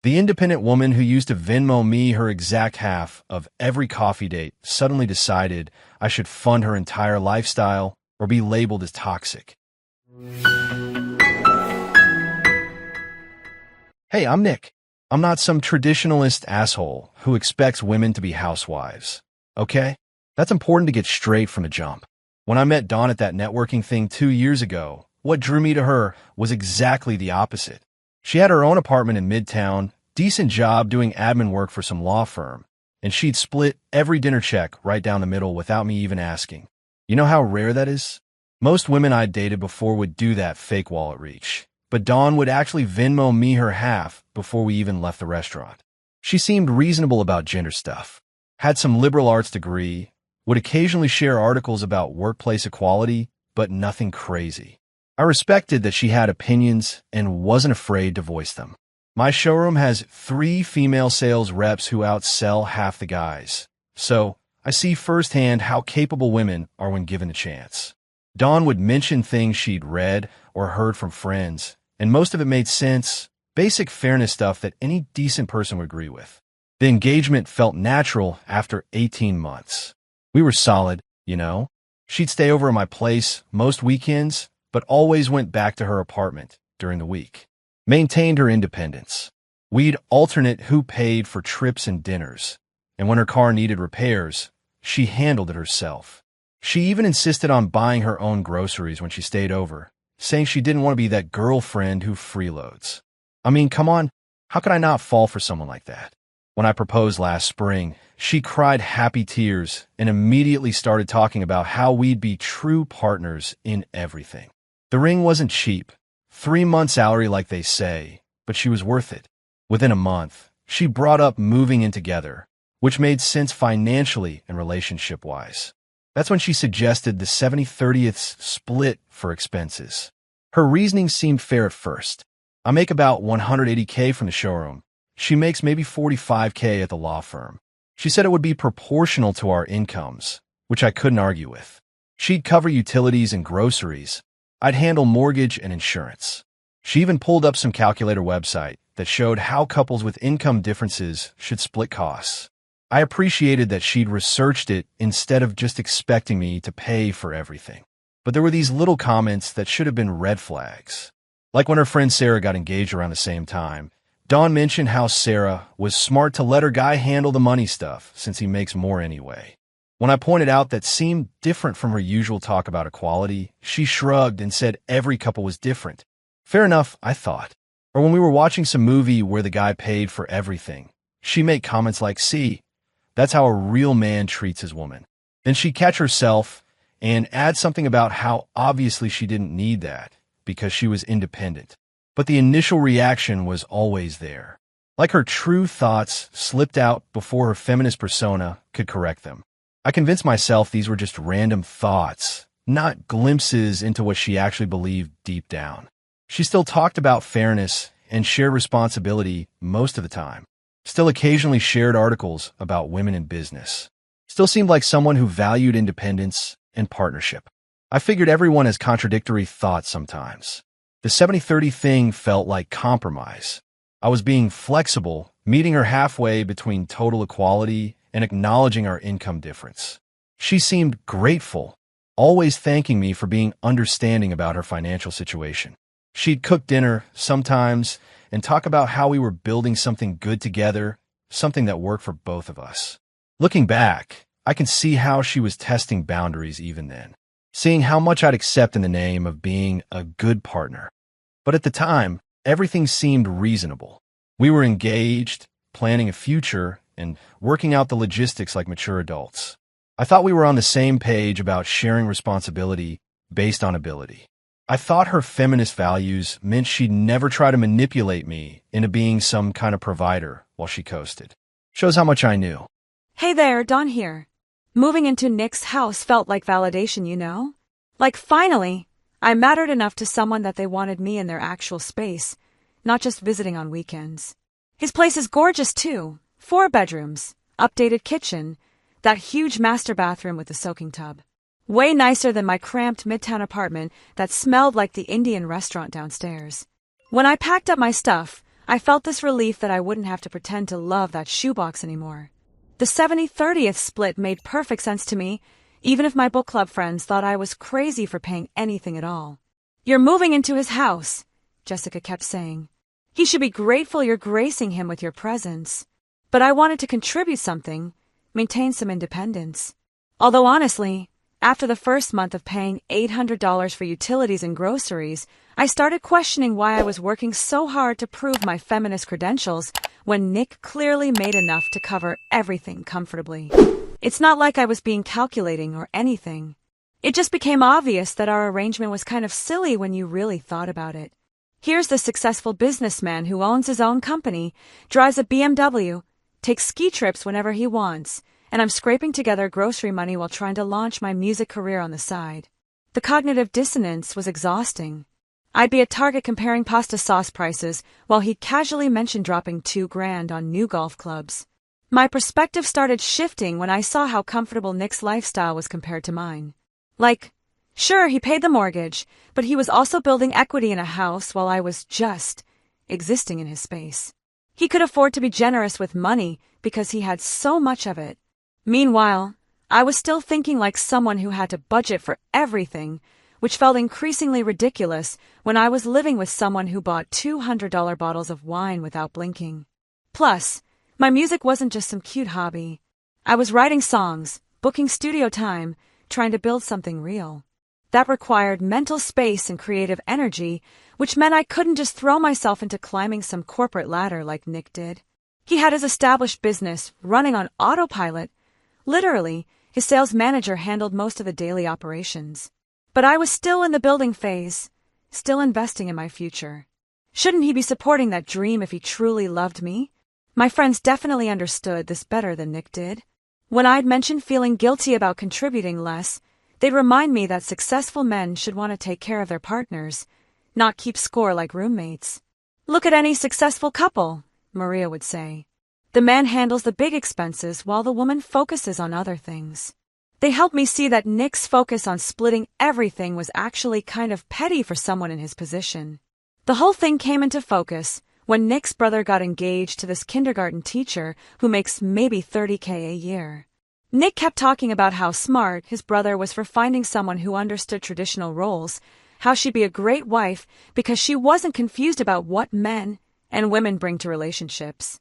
The independent woman who used to Venmo me her exact half of every coffee date suddenly decided I should fund her entire lifestyle or be labeled as toxic. Hey, I'm Nick. I'm not some traditionalist asshole who expects women to be housewives. Okay? That's important to get straight from the jump. When I met Dawn at that networking thing 2 years ago, what drew me to her was exactly the opposite. She had her own apartment in Midtown, decent job doing admin work for some law firm, and she'd split every dinner check right down the middle without me even asking. You know how rare that is? Most women I'd dated before would do that fake wallet reach, but Dawn would actually Venmo me her half before we even left the restaurant. She seemed reasonable about gender stuff, had some liberal arts degree, would occasionally share articles about workplace equality, but nothing crazy. I respected that she had opinions and wasn't afraid to voice them. My showroom has 3 female sales reps who outsell half the guys, so I see firsthand how capable women are when given a chance. Dawn would mention things she'd read or heard from friends, and most of it made sense, basic fairness stuff that any decent person would agree with. The engagement felt natural after 18 months. We were solid, you know? She'd stay over at my place most weekends, but always went back to her apartment during the week. Maintained her independence. We'd alternate who paid for trips and dinners, and when her car needed repairs, she handled it herself. She even insisted on buying her own groceries when she stayed over, saying she didn't want to be that girlfriend who freeloads. I mean, come on, how could I not fall for someone like that? When I proposed last spring, she cried happy tears and immediately started talking about how we'd be true partners in everything. The ring wasn't cheap, 3-month salary like they say, but she was worth it. Within a month, she brought up moving in together, which made sense financially and relationship-wise. That's when she suggested the 70/30th split for expenses. Her reasoning seemed fair at first. I make about $180K from the showroom. She makes maybe $45K at the law firm. She said it would be proportional to our incomes, which I couldn't argue with. She'd cover utilities and groceries. I'd handle mortgage and insurance. She even pulled up some calculator website that showed how couples with income differences should split costs. I appreciated that she'd researched it instead of just expecting me to pay for everything. But there were these little comments that should have been red flags. Like when her friend Sarah got engaged around the same time, Dawn mentioned how Sarah was smart to let her guy handle the money stuff since he makes more anyway. When I pointed out that seemed different from her usual talk about equality, she shrugged and said every couple was different. Fair enough, I thought. Or when we were watching some movie where the guy paid for everything, she'd make comments like, "See, that's how a real man treats his woman." Then she'd catch herself and add something about how obviously she didn't need that because she was independent. But the initial reaction was always there. Like her true thoughts slipped out before her feminist persona could correct them. I convinced myself these were just random thoughts, not glimpses into what she actually believed deep down. She still talked about fairness and shared responsibility most of the time. Still occasionally shared articles about women in business. Still seemed like someone who valued independence and partnership. I figured everyone has contradictory thoughts sometimes. The 70/30 thing felt like compromise. I was being flexible, meeting her halfway between total equality and acknowledging our income difference. She seemed grateful, always thanking me for being understanding about her financial situation. She'd cook dinner sometimes and talk about how we were building something good together, something that worked for both of us. Looking back, I can see how she was testing boundaries even then, seeing how much I'd accept in the name of being a good partner. But at the time, everything seemed reasonable. We were engaged, planning a future, and working out the logistics like mature adults. I thought we were on the same page about sharing responsibility based on ability. I thought her feminist values meant she'd never try to manipulate me into being some kind of provider while she coasted. Shows how much I knew. Hey there, Dawn here. Moving into Nick's house felt like validation, you know? Like finally, I mattered enough to someone that they wanted me in their actual space, not just visiting on weekends. His place is gorgeous too. 4 bedrooms, updated kitchen, that huge master bathroom with a soaking tub. Way nicer than my cramped midtown apartment that smelled like the Indian restaurant downstairs. When I packed up my stuff, I felt this relief that I wouldn't have to pretend to love that shoebox anymore. The 70/30th split made perfect sense to me, even if my book club friends thought I was crazy for paying anything at all. "You're moving into his house," Jessica kept saying. "He should be grateful you're gracing him with your presence." But I wanted to contribute something, maintain some independence. Although honestly, after the first month of paying $800 for utilities and groceries, I started questioning why I was working so hard to prove my feminist credentials when Nick clearly made enough to cover everything comfortably. It's not like I was being calculating or anything. It just became obvious that our arrangement was kind of silly when you really thought about it. Here's the successful businessman who owns his own company, drives a BMW, takes ski trips whenever he wants, and I'm scraping together grocery money while trying to launch my music career on the side. The cognitive dissonance was exhausting. I'd be at Target comparing pasta sauce prices while he'd casually mention dropping $2,000 on new golf clubs. My perspective started shifting when I saw how comfortable Nick's lifestyle was compared to mine. Like, sure, he paid the mortgage, but he was also building equity in a house while I was just existing in his space. He could afford to be generous with money because he had so much of it. Meanwhile, I was still thinking like someone who had to budget for everything, which felt increasingly ridiculous when I was living with someone who bought $200 bottles of wine without blinking. Plus, my music wasn't just some cute hobby. I was writing songs, booking studio time, trying to build something real. That required mental space and creative energy, which meant I couldn't just throw myself into climbing some corporate ladder like Nick did. He had his established business running on autopilot. Literally, his sales manager handled most of the daily operations. But I was still in the building phase, still investing in my future. Shouldn't he be supporting that dream if he truly loved me? My friends definitely understood this better than Nick did. When I'd mentioned feeling guilty about contributing less, they'd remind me that successful men should want to take care of their partners, not keep score like roommates. "Look at any successful couple," Maria would say. "The man handles the big expenses while the woman focuses on other things." They helped me see that Nick's focus on splitting everything was actually kind of petty for someone in his position. The whole thing came into focus when Nick's brother got engaged to this kindergarten teacher who makes maybe $30K a year. Nick kept talking about how smart his brother was for finding someone who understood traditional roles, how she'd be a great wife because she wasn't confused about what men and women bring to relationships.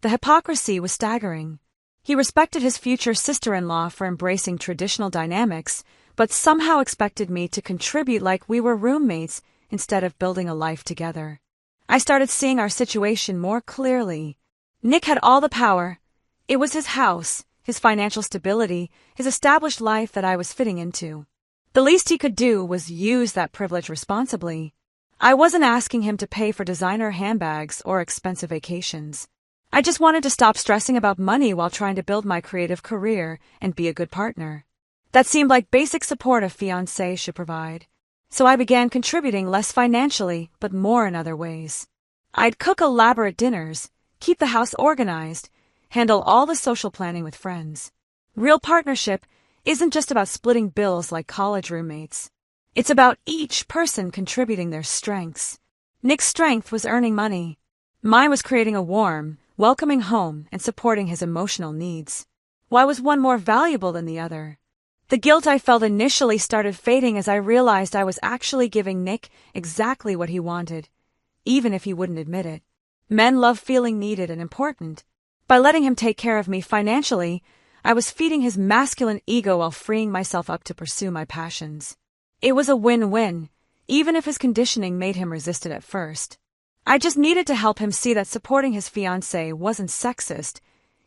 The hypocrisy was staggering. He respected his future sister-in-law for embracing traditional dynamics, but somehow expected me to contribute like we were roommates instead of building a life together. I started seeing our situation more clearly. Nick had all the power. It was his house, his financial stability, his established life that I was fitting into. The least he could do was use that privilege responsibly. I wasn't asking him to pay for designer handbags or expensive vacations. I just wanted to stop stressing about money while trying to build my creative career and be a good partner. That seemed like basic support a fiancé should provide. So I began contributing less financially, but more in other ways. I'd cook elaborate dinners, keep the house organized, handle all the social planning with friends. Real partnership isn't just about splitting bills like college roommates. It's about each person contributing their strengths. Nick's strength was earning money. Mine was creating a warm, welcoming home and supporting his emotional needs. Why was one more valuable than the other? The guilt I felt initially started fading as I realized I was actually giving Nick exactly what he wanted, even if he wouldn't admit it. Men love feeling needed and important. By letting him take care of me financially, I was feeding his masculine ego while freeing myself up to pursue my passions. It was a win-win, even if his conditioning made him resist it at first. I just needed to help him see that supporting his fiancée wasn't sexist.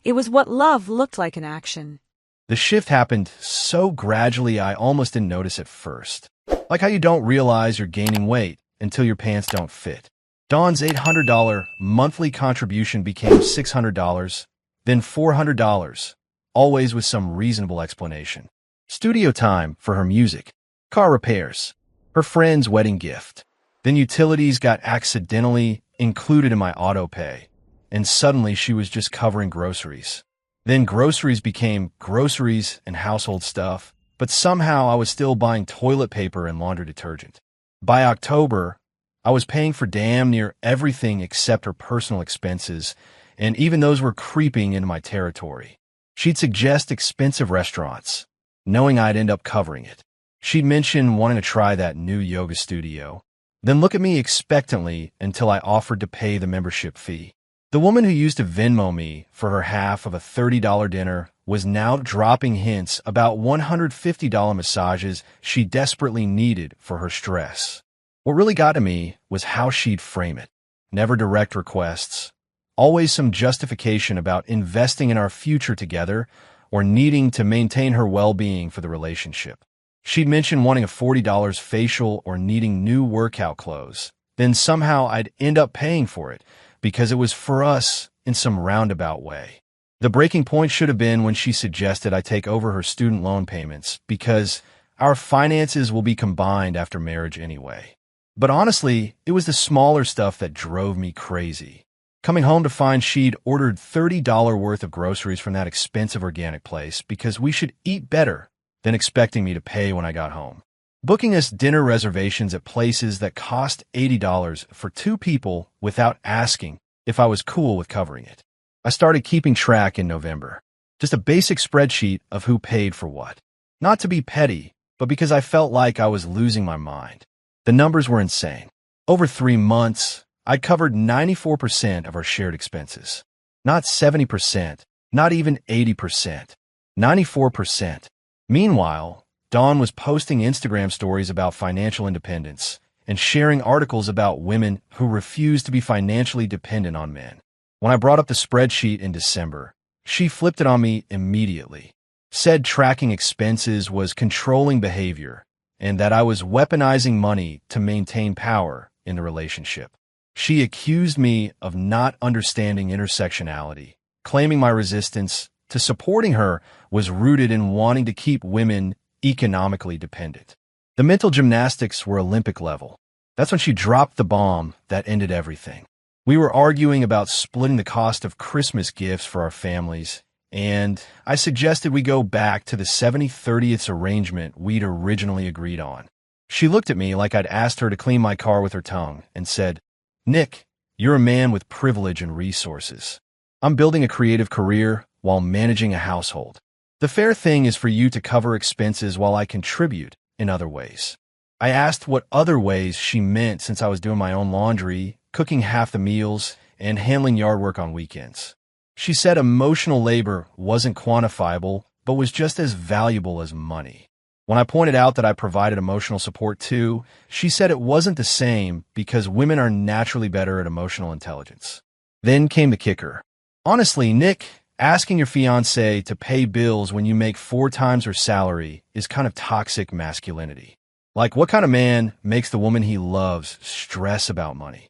It was what love looked like in action. The shift happened so gradually I almost didn't notice at first. Like how you don't realize you're gaining weight until your pants don't fit. Dawn's $800 monthly contribution became $600, then $400, always with some reasonable explanation. Studio time for her music, car repairs, her friend's wedding gift. Then utilities got accidentally included in my auto pay, and suddenly she was just covering groceries. Then groceries became groceries and household stuff, but somehow I was still buying toilet paper and laundry detergent. By October, I was paying for damn near everything except her personal expenses, and even those were creeping into my territory. She'd suggest expensive restaurants, knowing I'd end up covering it. She'd mention wanting to try that new yoga studio, then look at me expectantly until I offered to pay the membership fee. The woman who used to Venmo me for her half of a $30 dinner was now dropping hints about $150 massages she desperately needed for her stress. What really got to me was how she'd frame it. Never direct requests, always some justification about investing in our future together or needing to maintain her well-being for the relationship. She'd mention wanting a $40 facial or needing new workout clothes. Then somehow I'd end up paying for it because it was for us in some roundabout way. The breaking point should have been when she suggested I take over her student loan payments because our finances will be combined after marriage anyway. But honestly, it was the smaller stuff that drove me crazy. Coming home to find she'd ordered $30 worth of groceries from that expensive organic place because we should eat better than expecting me to pay when I got home. Booking us dinner reservations at places that cost $80 for two people without asking if I was cool with covering it. I started keeping track in November. Just a basic spreadsheet of who paid for what. Not to be petty, but because I felt like I was losing my mind. The numbers were insane. Over 3 months, I'd covered 94% of our shared expenses. Not 70%, not even 80%. 94%. Meanwhile, Dawn was posting Instagram stories about financial independence and sharing articles about women who refuse to be financially dependent on men. When I brought up the spreadsheet in December, she flipped it on me immediately. Said tracking expenses was controlling behavior and that I was weaponizing money to maintain power in the relationship. She accused me of not understanding intersectionality, claiming my resistance to supporting her was rooted in wanting to keep women economically dependent. The mental gymnastics were Olympic level. That's when she dropped the bomb that ended everything. We were arguing about splitting the cost of Christmas gifts for our families, and I suggested we go back to the 70/30 arrangement we'd originally agreed on. She looked at me like I'd asked her to clean my car with her tongue and said, "Nick, you're a man with privilege and resources. I'm building a creative career while managing a household. The fair thing is for you to cover expenses while I contribute in other ways." I asked what other ways she meant since I was doing my own laundry, cooking half the meals, and handling yard work on weekends. She said emotional labor wasn't quantifiable, but was just as valuable as money. When I pointed out that I provided emotional support too, she said it wasn't the same because women are naturally better at emotional intelligence. Then came the kicker. Honestly, Nick, asking your fiancée to pay bills when you make 4 times her salary is kind of toxic masculinity. Like, what kind of man makes the woman he loves stress about money?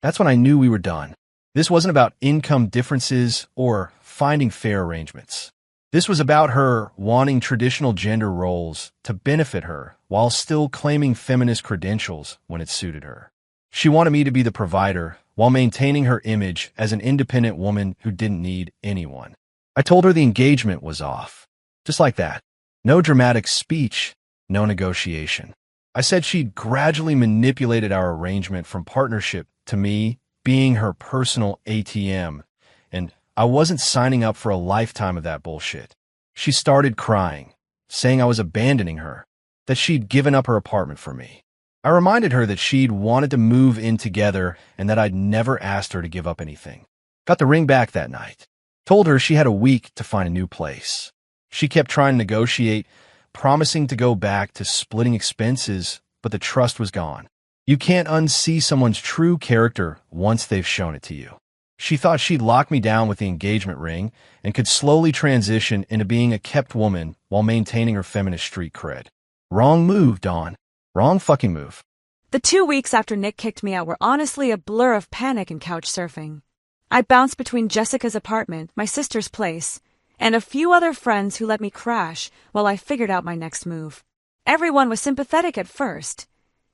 That's when I knew we were done. This wasn't about income differences or finding fair arrangements. This was about her wanting traditional gender roles to benefit her while still claiming feminist credentials when it suited her. She wanted me to be the provider while maintaining her image as an independent woman who didn't need anyone. I told her the engagement was off. Just like that. No dramatic speech, no negotiation. I said she'd gradually manipulated our arrangement from partnership to me being her personal ATM, and I wasn't signing up for a lifetime of that bullshit. She started crying, saying I was abandoning her, that she'd given up her apartment for me. I reminded her that she'd wanted to move in together and that I'd never asked her to give up anything. Got the ring back that night. Told her she had a week to find a new place. She kept trying to negotiate, promising to go back to splitting expenses, but the trust was gone. You can't unsee someone's true character once they've shown it to you. She thought she'd lock me down with the engagement ring and could slowly transition into being a kept woman while maintaining her feminist street cred. Wrong move, Dawn. Wrong fucking move. The 2 weeks after Nick kicked me out were honestly a blur of panic and couch surfing. I bounced between Jessica's apartment, my sister's place, and a few other friends who let me crash while I figured out my next move. Everyone was sympathetic at first.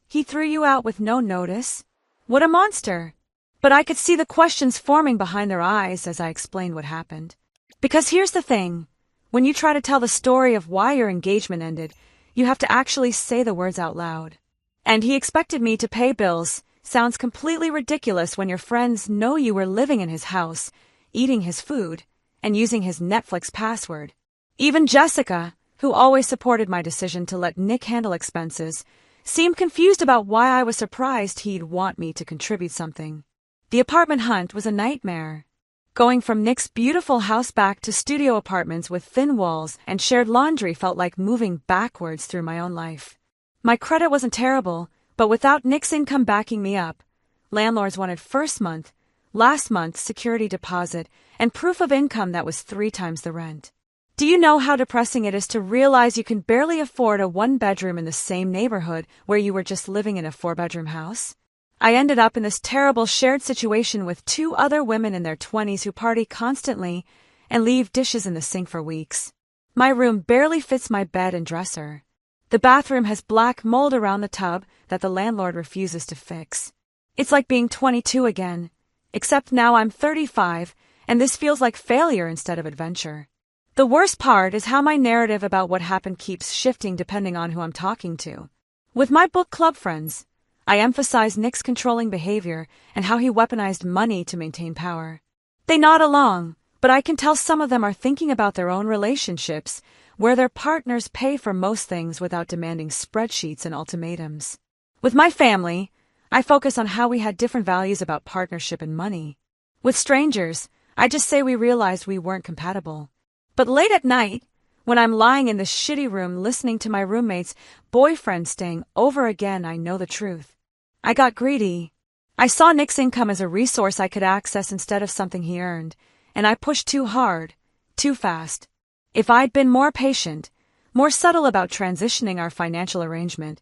He threw you out with no notice? What a monster! But I could see the questions forming behind their eyes as I explained what happened. Because here's the thing. When you try to tell the story of why your engagement ended, you have to actually say the words out loud. And he expected me to pay bills, sounds completely ridiculous when your friends know you were living in his house, eating his food, and using his Netflix password. Even Jessica, who always supported my decision to let Nick handle expenses, seemed confused about why I was surprised he'd want me to contribute something. The apartment hunt was a nightmare. Going from Nick's beautiful house back to studio apartments with thin walls and shared laundry felt like moving backwards through my own life. My credit wasn't terrible, but without Nick's income backing me up, landlords wanted first month, last month's security deposit, and proof of income that was 3 times the rent. Do you know how depressing it is to realize you can barely afford a 1-bedroom in the same neighborhood where you were just living in a 4-bedroom house? I ended up in this terrible shared situation with 2 other women in their 20s who party constantly and leave dishes in the sink for weeks. My room barely fits my bed and dresser. The bathroom has black mold around the tub that the landlord refuses to fix. It's like being 22 again, except now I'm 35, and this feels like failure instead of adventure. The worst part is how my narrative about what happened keeps shifting depending on who I'm talking to. With my book club friends, I emphasize Nick's controlling behavior and how he weaponized money to maintain power. They nod along, but I can tell some of them are thinking about their own relationships, where their partners pay for most things without demanding spreadsheets and ultimatums. With my family, I focus on how we had different values about partnership and money. With strangers, I just say we realized we weren't compatible. But late at night, when I'm lying in the shitty room listening to my roommate's boyfriend staying over again, I know the truth. I got greedy. I saw Nick's income as a resource I could access instead of something he earned, and I pushed too hard, too fast. If I'd been more patient, more subtle about transitioning our financial arrangement,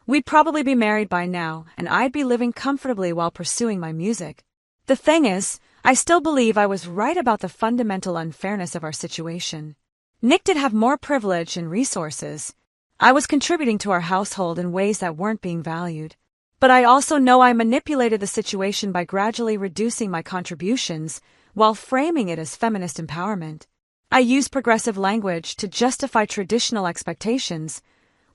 we'd probably be married by now, and I'd be living comfortably while pursuing my music. The thing is, I still believe I was right about the fundamental unfairness of our situation. Nick did have more privilege and resources. I was contributing to our household in ways that weren't being valued. But I also know I manipulated the situation by gradually reducing my contributions while framing it as feminist empowerment. I used progressive language to justify traditional expectations,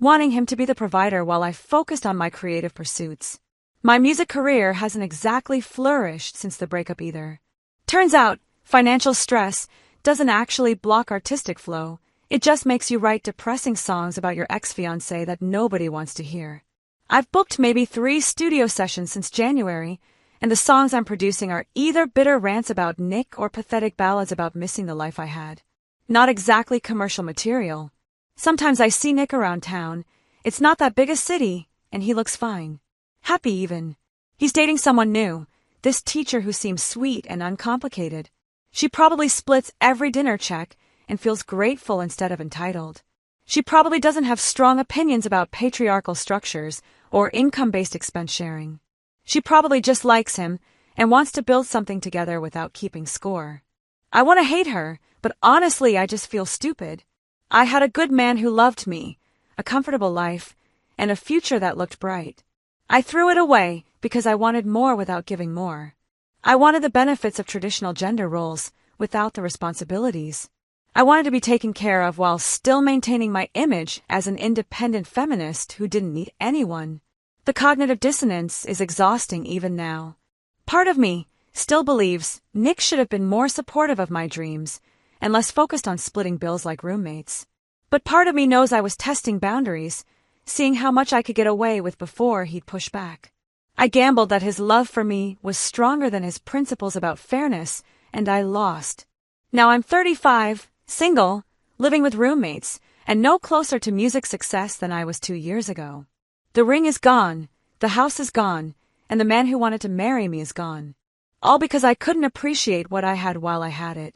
wanting him to be the provider while I focused on my creative pursuits. My music career hasn't exactly flourished since the breakup either. Turns out, financial stress doesn't actually block artistic flow. It just makes you write depressing songs about your ex-fiancée that nobody wants to hear. I've booked maybe 3 studio sessions since January, and the songs I'm producing are either bitter rants about Nick or pathetic ballads about missing the life I had. Not exactly commercial material. Sometimes I see Nick around town. It's not that big a city, and he looks fine. Happy even. He's dating someone new, this teacher who seems sweet and uncomplicated. She probably splits every dinner check and feels grateful instead of entitled. She probably doesn't have strong opinions about patriarchal structures or income-based expense sharing. She probably just likes him and wants to build something together without keeping score. I want to hate her, but honestly I just feel stupid. I had a good man who loved me, a comfortable life, and a future that looked bright. I threw it away because I wanted more without giving more. I wanted the benefits of traditional gender roles without the responsibilities. I wanted to be taken care of while still maintaining my image as an independent feminist who didn't need anyone. The cognitive dissonance is exhausting even now. Part of me still believes Nick should have been more supportive of my dreams and less focused on splitting bills like roommates. But part of me knows I was testing boundaries, seeing how much I could get away with before he'd push back. I gambled that his love for me was stronger than his principles about fairness, and I lost. Now I'm 35, single, living with roommates, and no closer to music success than I was 2 years ago. The ring is gone, the house is gone, and the man who wanted to marry me is gone. All because I couldn't appreciate what I had while I had it.